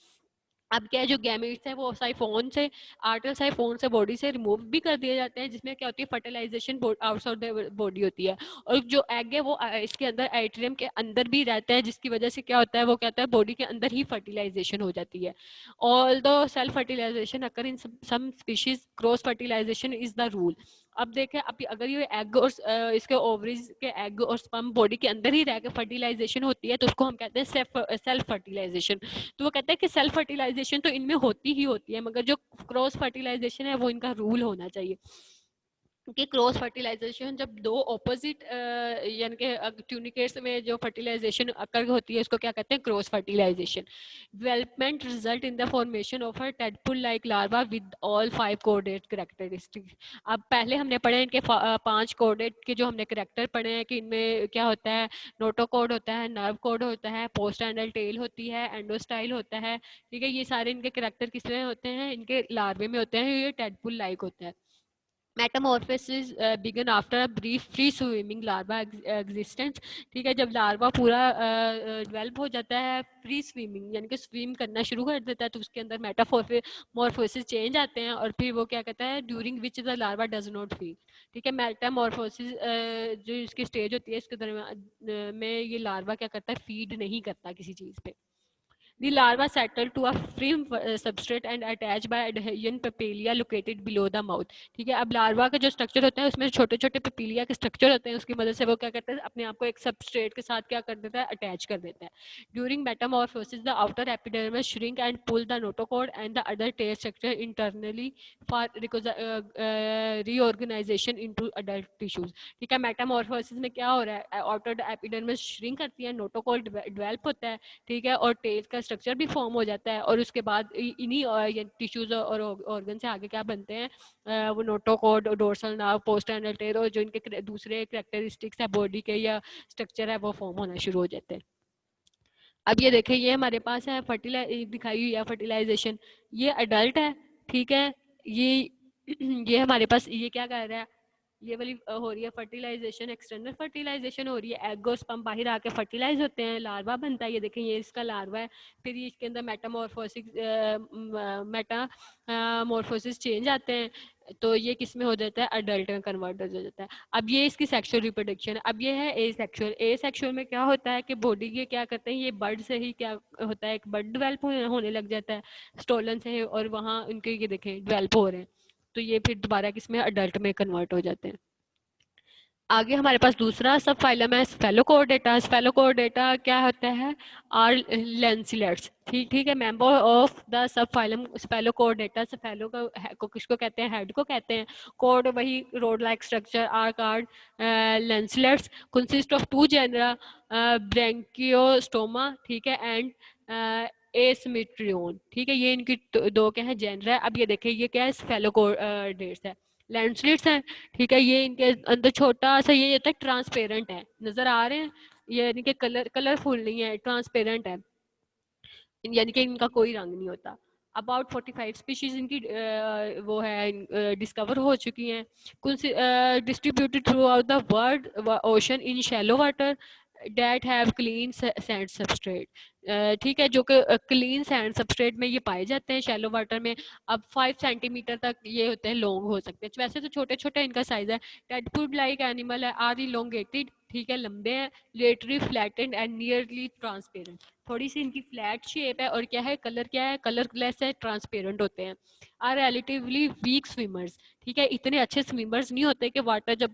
अब क्या है, जो गैमेट्स है वो साइफोन से, आर्टल साइफोन से बॉडी से रिमूव भी कर दिए जाते हैं, जिसमें क्या होती है, फर्टिलाइजेशन आउटसाइड द बॉडी होती है. और जो एग है वो इसके अंदर एट्रियम के अंदर भी रहता है, जिसकी वजह से क्या होता है, वो कहता है बॉडी के अंदर ही फर्टिलाइजेशन हो जाती है. Although self fertilization occur in some species, cross fertilization is the rule. अब देखें, अब अगर ये एग और इसके ओवरीज के एग और स्पर्म बॉडी के अंदर ही रह के फर्टिलाइजेशन होती है, तो उसको हम कहते हैं सेल्फ फर्टिलाइजेशन. तो वो कहते हैं कि सेल्फ फर्टिलाइजेशन तो इनमें होती ही होती है, मगर जो क्रॉस फर्टिलाइजेशन है वो इनका रूल होना चाहिए. कि क्रॉस फर्टिलाइजेशन जब दो ऑपोजिट यानी कि ट्यूनिकेट्स में जो फर्टिलाइजेशन अकर होती है, उसको क्या कहते हैं, cross fertilization. Development result in the formation of a tadpole like larva with all 5 coordinate characteristics. अब पहले हमने पढ़े इनके 5 कोऑर्डिनेट के जो हमने कैरेक्टर पढ़े हैं, कि इनमें क्या होता है, नोटोकॉर्ड होता है, नर्व कॉर्ड होता है, पोस्ट एंडल टेल होती है, एंडोस्टाइल होता है. ठीक है, ये सारे इनके कैरेक्टर किसमें होते हैं, इनके लार्वे में होते हैं, ये टेडपोल लाइक होता है. Metamorphosis begin after brief free swimming larva existence. ठीक है, जब लार्वा पूरा डेवलप हो जाता है, फ्री स्विमिंग यानी कि स्विम करना शुरू कर देता है, तो उसके अंदर मेटामॉर्फोसिस चेंज आते हैं, और फिर वो क्या कहता है, during which the larva does not feed. ठीक है, मेटामॉर्फोसिस जो इसकी स्टेज होती है, इसके दरमियान में ये लार्वा क्या करता है, फीड नहीं करता किसी चीज़ पे. The larva settle to a firm substrate and attached by adhesion papilia located below the mouth. ठीक है, अब लार्वा का जो स्ट्रक्चर होता है, उसमें छोटे छोटे पेपिलिया के स्ट्रक्चर होते हैं, उसकी मदद से वो क्या करता है, अपने आप को एक सबस्ट्रेट के साथ क्या कर देता है, अटैच कर देता है. During metamorphosis the outer epidermis shrink and pull the notochord and the other tail structure internally for reorganization into adult tissues. ठीक है, मेटामॉर्फोसिस में क्या हो रहा है, आउटर एपिडर्मिस श्रिंक करती है, नोटोकॉर्ड डेवलप होता है. ठीक है, और टेल का स्ट्रक्चर भी फॉर्म हो जाता है, और उसके बाद इन्हीं टिश्यूज और ऑर्गन से आगे क्या बनते हैं, वो notochord, dorsal nerve, post anal tail, और जो इनके दूसरे कैरेक्टरिस्टिक्स है बॉडी के या स्ट्रक्चर है, वो फॉर्म होना शुरू हो जाते हैं. अब ये देखें, ये हमारे पास है फर्टिलाइज दिखाई हुई है फर्टिलाइजेशन, ये अडल्ट है. ठीक है, ये ये हमारे पास ये क्या कर रहा है, ये वाली हो रही है फर्टिलाइजेशन, एक्सटर्नल फर्टिलाइजेशन हो रही है, एग और स्पर्म बाहर आके फर्टिलाइज होते हैं, लार्वा बनता है. ये देखें, ये इसका लार्वा है. फिर ये इसके अंदर मेटामॉर्फोसिस चेंज आते हैं, तो ये किस में हो जाता है, अडल्ट में कन्वर्ट हो जाता है. अब ये इसकी सेक्सुअल रिप्रोडक्शन है. अब ये है ए सेक्सुअल. ए सेक्सुअल में क्या होता है कि बॉडी के क्या करते हैं, ये बर्ड से ही क्या होता है, एक बर्ड डेवलप होने लग जाता है स्टोलन से, और वहाँ उनके ये देखें डेवलप हो रहे हैं, तो ये फिर दोबारा किसमें, अडल्ट में कन्वर्ट हो जाते हैं. आगे हमारे पास दूसरा सब फाइलम है स्फेलोकोडेटा. स्फेलोकोडेटा क्या होता है, आर लेंसिलेट्स. ठीक ठीक है, member of the subphylum cephalochordata. स्फेलो को किसको कहते हैं, हेड को कहते हैं. कोड वही rod like structure, or cord lancelets consist of 2 genera, branchiostoma. ठीक है, एंड एसमिट्रियोन. ठीक है, ये इनकी दो क्या है, जेनरा है. अब ये देखिए, ये क्या है, स्फेलोकोडेट्स है, लैंडस्लिट्स हैं. ठीक है, ये इनके अंदर छोटा सा ये होता है, ट्रांसपेरेंट है, नजर आ रहे हैं, ये इनके कलरफुल नहीं है, ट्रांसपेरेंट है, यानी कि इनका कोई रंग नहीं होता. अबाउट 45 स्पीशीज इनकी वो है डिस्कवर हो चुकी हैं, कुछ distributed throughout the world ocean in shallow water that have clean sand substrate. ठीक है, जो कि क्लीन सैंड सबस्ट्रेट में ये पाए जाते हैं, शैलो वाटर में. अब 5 सेंटीमीटर तक ये होते हैं, लॉन्ग हो सकते हैं, वैसे तो छोटे छोटे इनका साइज है. टेडफुड लाइक एनिमल है, आर इलोंगेटेड. ठीक है, लंबे हैं, लेटरी फ्लैटेंड एंड नियरली ट्रांसपेरेंट. थोड़ी सी इनकी फ्लैट शेप है, और क्या है, कलर क्या है, कलरलेस है, ट्रांसपेरेंट होते हैं. Are relatively weak swimmers. ठीक है, इतने अच्छे स्विमर्स नहीं होते कि वाटर जब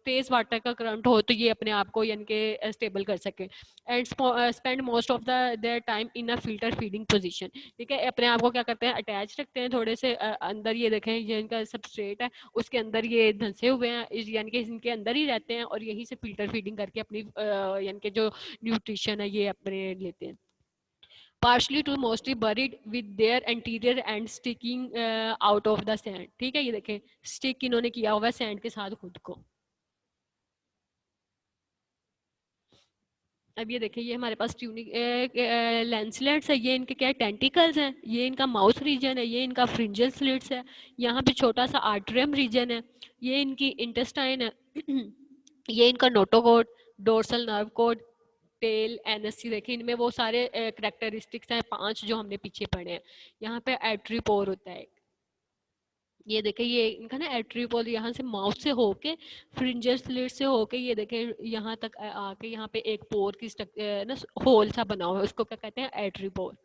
तेज वाटर का करंट हो तो ये अपने आप को यानी कि स्टेबल कर सके. And spend most of the their time in a filter feeding position. ठीक है, अपने आप को क्या करते हैं, अटैच रखते हैं थोड़े से अंदर. ये देखें, ये इनका सबस्ट्रेट है, उसके अंदर ये धंसे हुए हैं, यानी कि इनके अंदर ही रहते हैं, और यहीं से फिल्टर फीडिंग करके अपनी यानी कि जो न्यूट्रिशन है ये अपने लेते हैं. partially to mostly buried with their anterior and sticking out of the sand. ठीक है, ये देखें, स्टिक इन्होंने किया हुआ है सैंड के साथ खुद को. अब ये देखिए, ये हमारे पास ट्यूनिक लेंसलेट्स है, ये इनके क्या टेंटिकल्स हैं, ये इनका माउथ रीजन है, ये इनका फ्रिंजल स्लिट्स है, यहाँ पे छोटा सा आर्टरियम रीजन है, ये इनकी इंटेस्टाइन है, ये इनका notochord, dorsal nerve cord, tail, NSC. देखिए इनमें वो सारे करेक्टरिस्टिक्स हैं 5 जो हमने पीछे पढ़े हैं। यहाँ पे एट्रीपोर होता है, ये देखें, ये इनका ना एट्रीपोल यहाँ से माउथ से होके फ्रिंजल स्लिट से होके ये देखें यहाँ तक आके यहाँ पे एक पोर की ना होल सा बना हुआ है, उसको क्या कहते हैं, atriopore.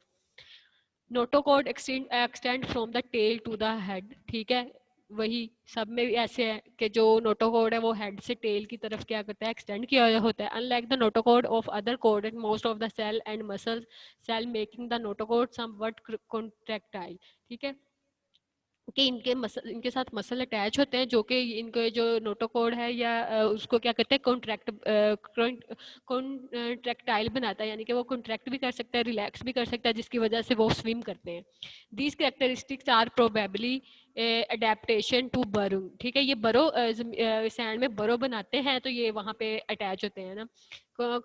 Notochord extend from the tail to the head, ठीक है, वही सब में भी ऐसे है कि जो नोटोकॉर्ड है वो हेड से टेल की तरफ क्या करता है, एक्सटेंड किया होता है। Unlike the notochord of other chord most of the cell and muscles cell making the notochord somewhat contractile, ठीक है, कि इनके साथ मसल अटैच होते हैं जो कि इनके जो नोटोकॉर्ड है या उसको क्या कहते हैं, कॉन्ट्रैक्टाइल बनाता है, यानी कि वो कॉन्ट्रैक्ट भी कर सकता है, रिलैक्स भी कर सकता है, जिसकी वजह से वो स्विम करते हैं। These characteristics are probably adaptation to burrow, ठीक है, ये बरो सैंड में बरो बनाते हैं तो ये वहाँ पे अटैच होते हैं ना।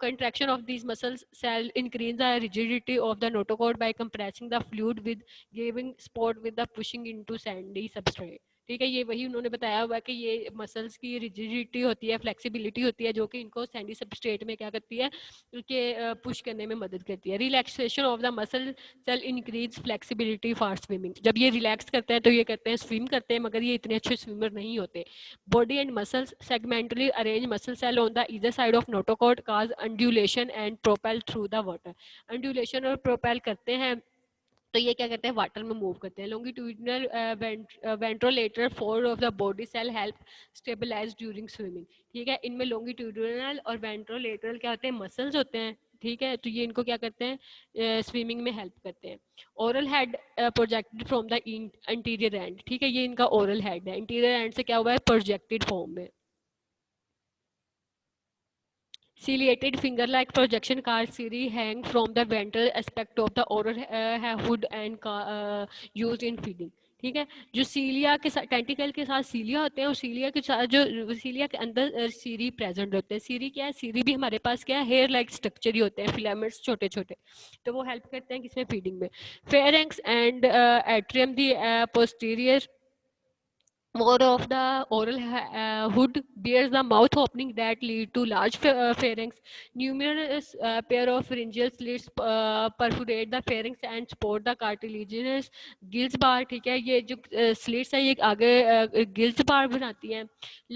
Contraction of these muscles cell increase the rigidity of the notochord by compressing the fluid with giving support with the pushing into sandy substrate, ठीक है, ये वही उन्होंने बताया हुआ है कि ये मसल्स की रिजिडिटी होती है, फ्लेक्सिबिलिटी होती है, जो कि इनको सैंडी सबस्ट्रेट में क्या करती है कि पुश करने में मदद करती है। Relaxation of the muscle cell increase flexibility for swimming, जब ये रिलैक्स करते हैं तो ये करते हैं स्विम करते हैं, मगर ये इतने अच्छे स्विमर नहीं होते। Body and muscles segmentally arrange muscle cell on the either side of notochord cause undulation and propel through the water, undulation और प्रोपेल करते हैं तो ये क्या करते हैं, वाटर में मूव करते हैं। Longitudinal ventrolateral fold of the body cell help stabilize during swimming, ठीक है, इनमें लॉन्गिट्यूडिनल और वेंट्रोलेटरल क्या होते हैं, मसल्स होते हैं, ठीक है, तो ये इनको क्या करते हैं, स्विमिंग में हेल्प करते हैं। Oral head projected from the interior and, ठीक है, ये इनका ओरल हेड है, इंटीरियर एंड से क्या हुआ है, प्रोजेक्टेड फॉर्म में। Ciliated finger-like projection carceri hang from the ventral aspect of the oral hood and used in feeding, ठीक है, जो सीलिया के साथ टेंटिकल के साथ सीलिया होते हैं और सीलिया के साथ जो सीलिया के अंदर सीरी प्रेजेंट होते हैं। सीरी क्या है, सीरी भी हमारे पास क्या है, हेयर लाइक स्ट्रक्चर ही होते हैं, फिलामेंट्स छोटे छोटे, तो वो हेल्प करते हैं किसमें, फीडिंग में। Pharynx and atrium the posterior more of the oral hood bears the mouth opening that lead to large pharynx. Numerous pair of pharyngeal slits perforate the pharynx and support the cartilaginous gills bar, ठीक है, ये जो slits है ये आगे gills bar बनाती हैं।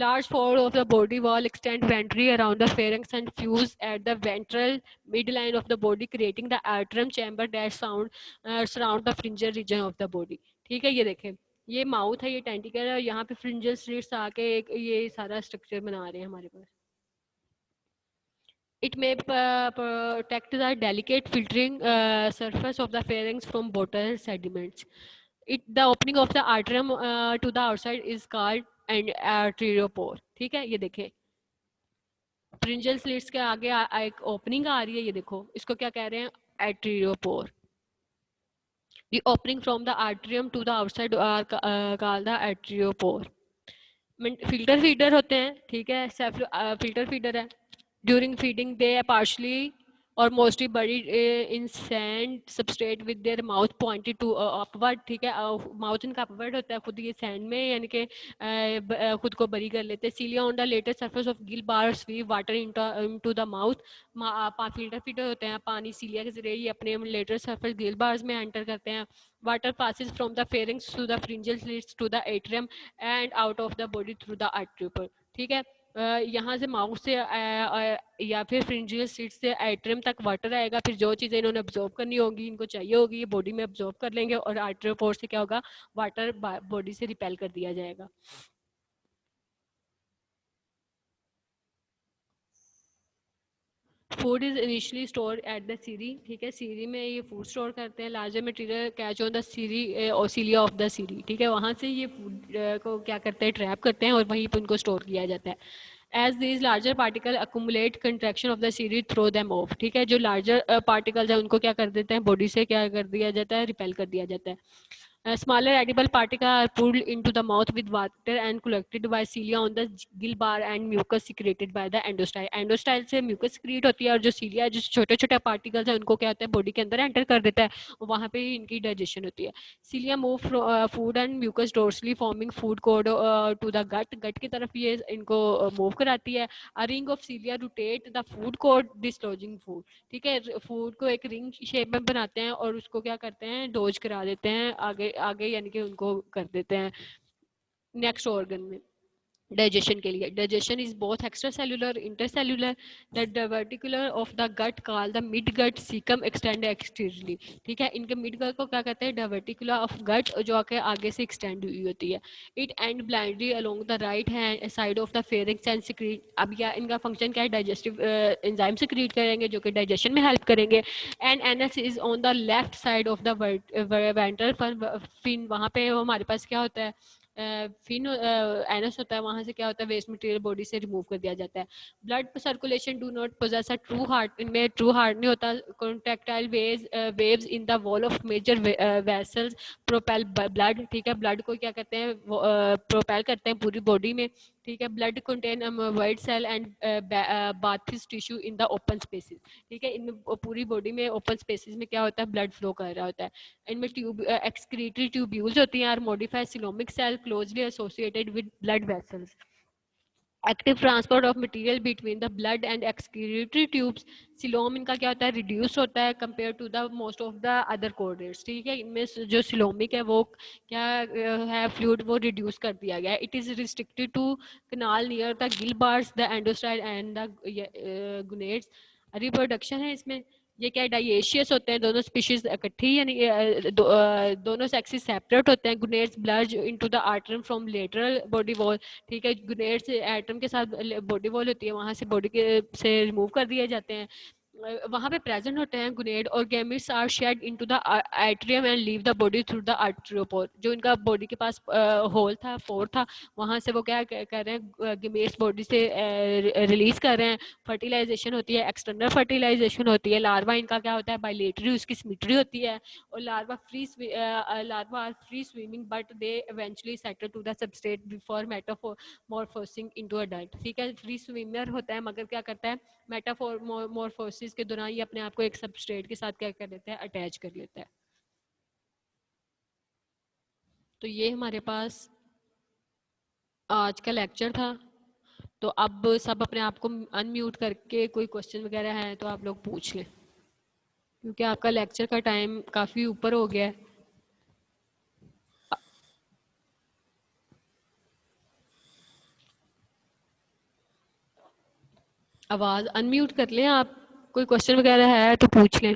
Large fold of the body wall extend ventrally around the pharynx and fuse at the ventral midline of the body, creating the atrium chamber that surround the pharyngeal region of the body, ठीक है, ये देखें, ये mouth है, ये tentacle है, यहाँ पे फ्रिंजल स्लिट्स आके एक ये सारा स्ट्रक्चर बना रहे हैं हमारे पास। It may protect the delicate filtering surface of the pharynx from water sediments. The opening of the atrium to the outside is called and arteriopore, ठीक है, ये देखें, फ्रिंजल स्लिट्स के आगे एक ओपनिंग आ रही है, ये देखो, इसको क्या कह रहे हैं, एट्रियोपोर। The opening from the atrium to the outside are called the arteriopore. Filter feeder होते हैं, ठीक है, फिल्टर फीडर है। ड्यूरिंग फीडिंग दे पार्शली और mostly buried in sand substrate with their mouth pointed to upward, ठीक है, mouth इनका upward होता है, खुद ये सैंड में यानी कि खुद को बरी कर लेते हैं। Cilia on the lateral surface of gill bar sweep water into the mouth, filter feeder होते हैं, पानी सीलिया के जरिए ये अपने लेटर सरफेस गिल बार्स में एंटर करते हैं। Water passes from the pharynx to the pharyngeal slits to the atrium and out of the body through the atriopore, ठीक है, यहाँ से माउथ से या फिर फ्रिंजियल स्लिट से एट्रियम तक वाटर आएगा, फिर जो चीज़ें इन्होंने अब्जॉर्ब करनी होगी, इनको चाहिए होगी, ये बॉडी में अब्जॉर्ब कर लेंगे और आर्टरियोपोर से क्या होगा, वाटर बॉडी से रिपेल कर दिया जाएगा। Food is initially store at the cirri, ठीक है, सीरी में ये फूड स्टोर करते हैं। Larger material catch on the cirri or cilia of the cirri, ठीक है, वहाँ से ये फूड को क्या करते हैं, ट्रैप करते हैं और वहीं पर उनको स्टोर किया जाता है। As these larger particle accumulate contraction of the cirri throw them off, ठीक है, जो लार्जर पार्टिकल्स है उनको क्या कर देते हैं, बॉडी से क्या कर दिया जाता है, रिपेल कर दिया जाता है। Smaller edible particles are pulled into the mouth with water and collected by cilia on the gill bar and mucus secreted by the endostyle. Endostyle से mucus secrete होती है और जो cilia है, जो छोटे-छोटे particles हैं उनको क्या होता है body के अंदर enter कर देता है और वहाँ पे ही इनकी digestion होती है. Cilia move food and mucus dorsally forming food cord to the gut. Gut की तरफ ये इनको move कराती है. A ring of cilia rotate the food cord dislodging food. ठीक है, फूड को एक रिंग शेप में बनाते हैं और उसको क्या करते हैं, डोज करा देते हैं आगे आगे, यानी कि उनको कर देते हैं नेक्स्ट ऑर्गन में डाइजेशन के लिए. Digestion is both extracellular intercellular. The diverticulum of the gut call the midgut caecum extend exteriorly. ठीक है, इनके मिड गट को क्या कहते हैं, डाइवर्टिकुलर ऑफ गट, जो आके आगे से एक्सटेंड हुई होती है. It and blindly along the right hand side of the pharynx and secrete. अब या इनका फंक्शन क्या है, डाइजेस्टिव एंजाइम सिक्रीट करेंगे जो कि डाइजेशन में हेल्प करेंगे. And anus is on the left side of the ventral fin. वहाँ पे हमारे पास क्या होता है, फिन एनस होता है, वहां से क्या होता है, वेस्ट मटेरियल बॉडी से रिमूव कर दिया जाता है. Blood circulation do not possess a true heart. इनमें ट्रू हार्ट नहीं होता. Contractile waves in the wall of major vessels propel blood. ठीक है, ब्लड को क्या करते हैं, प्रोपेल करते हैं पूरी बॉडी में. ठीक है, blood contain white cell and bathes tissue in the open spaces. ठीक है, इनमें पूरी बॉडी में ओपन स्पेसिस में क्या होता है, ब्लड फ्लो कर रहा होता है. इनमें ट्यूब एक्सक्रीटरी ट्यूब्यूल्स होती हैं, are modified coelomic cell closely associated with blood vessels. Active transport of material between the blood and excretory tubes. Coelom इनका क्या होता है, रिड्यूस होता है compare to the most of the other chordates. ठीक है, इनमें जो सिलोमिक है वो क्या है, फ्लूइड वो रिड्यूस कर दिया गया है. It is restricted to canal near the gill bars, the endostyle and the gonads. Reproduction है इसमें, ये क्या डाइएशियस होते हैं, दोनों स्पीशीज इकट्ठी, यानी दोनों सेक्सेस सेपरेट होते हैं. Gonads bulge into the atrium from lateral body wall. ठीक है, गुनेट्स एटम के साथ बॉडी वॉल होती है, वहां से बॉडी के से रिमूव कर दिए जाते हैं. वहां पे प्रेजेंट होते हैं गुनेड और gametes are shed into the atrium and leave the body through the atriopore. जो इनका बॉडी के पास होल था, पोर था, वहां से वो क्या कर रहे हैं, गैमेट्स बॉडी से रिलीज कर रहे हैं. फर्टिलाइजेशन होती है, एक्सटर्नल फर्टिलाइजेशन होती है. लार्वा इनका क्या होता है, बायलेटरी, उसकी सिमेट्री होती है. और larva are free swimming but they eventually settle to the substrate before metamorphosing into adult. ठीक है, फ्री स्विमर होता है मगर क्या करता है, मेटामॉर्फोसिस के दौरान ये अपने आप को एक सबस्ट्रेट के साथ क्या कर लेता है, अटैच कर लेता है. तो ये हमारे पास आज का लेक्चर था. तो अब सब अपने आप को अनम्यूट करके कोई क्वेश्चन वगैरह है तो आप लोग पूछ लें, क्योंकि आपका लेक्चर का टाइम काफ़ी ऊपर हो गया है. आवाज़ अनम्यूट कर लें आप, कोई क्वेश्चन वगैरह है तो पूछ लें.